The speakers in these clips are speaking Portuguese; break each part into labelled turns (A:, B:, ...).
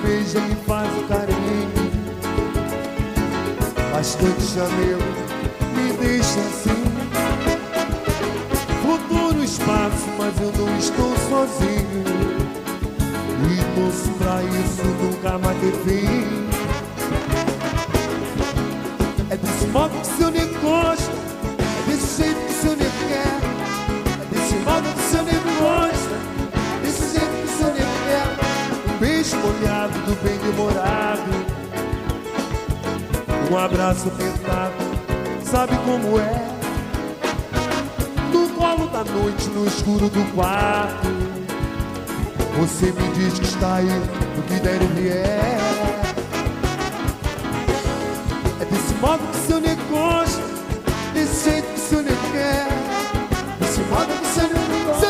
A: beija e faz o carinho. Bastante chamego, me deixa assim. Flutuo no espaço, mas eu não estou sozinho. E torço pra isso nunca mais ter fim. É desse modo que seu nego gosta, é desse jeito que seu nego quer. É desse modo que seu nego gosta, desse jeito que seu nego quer. Um beijo molhado do bem demorado, um abraço apertado, sabe como é? No colo da noite, no escuro do quarto, você me diz que está aí, no que der e vier. É desse modo que seu nego gosta, desse jeito que seu nego quer. Desse modo que seu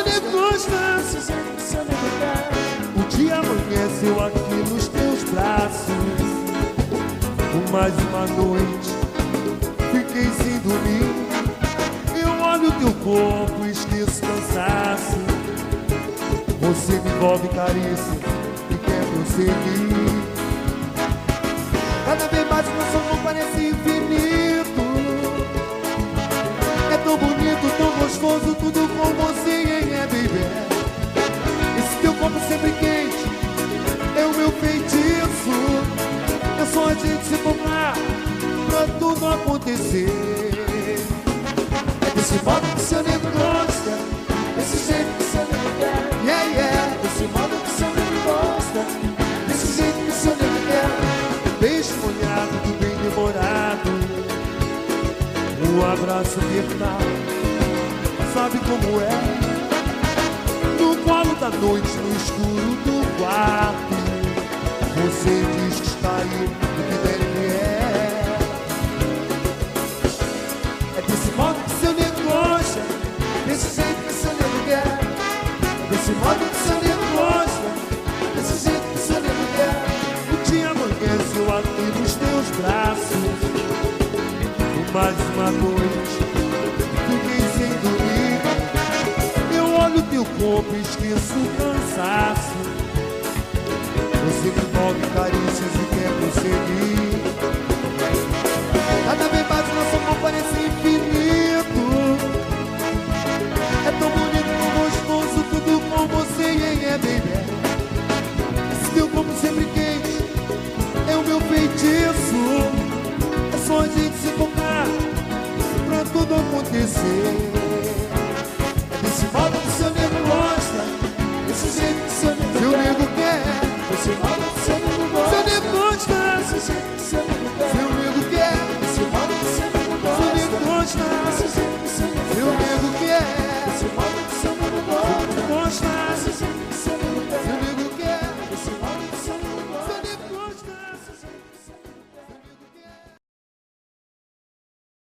A: nego gosta, desse jeito que seu nego quer. O dia amanheceu aqui nos teus braços. Por mais uma noite, fiquei sem dormir. Eu olho teu corpo e esqueço cansaço. Você me envolve carícia e quer prosseguir. Cada vez mais nosso amor parece infinito. É tão bonito, tão gostoso, tudo com você, é, baby. Esse teu corpo sempre quente é o meu feitiço. É só a gente se focar pra tudo acontecer. É desse modo que seu nego gosta, desse jeito que seu nego quer. Yeah, yeah. Desse modo que seu nego gosta, desse jeito que seu nego quer. Beijo molhado do bem demorado, um abraço apertado, sabe como é? No colo da noite, no escuro do quarto, você diz que está aí, no que der e vier. É desse modo que seu nego gosta, desse jeito que seu nego quer. Desse modo que seu nego gosta, desse jeito que seu nego quer. O dia amanheceu aqui nos teus braços. Por mais uma noite, fiquei sem dormir. Eu olho teu corpo e esqueço o cansaço. Você me envolve carícias e quer prosseguir. Cada vez mais nosso amor parece infinito. É tão bonito, tão gostoso, tudo com você, é, baby. Esse teu corpo sempre quente é o meu feitiço. É só a gente se focar pra tudo acontecer.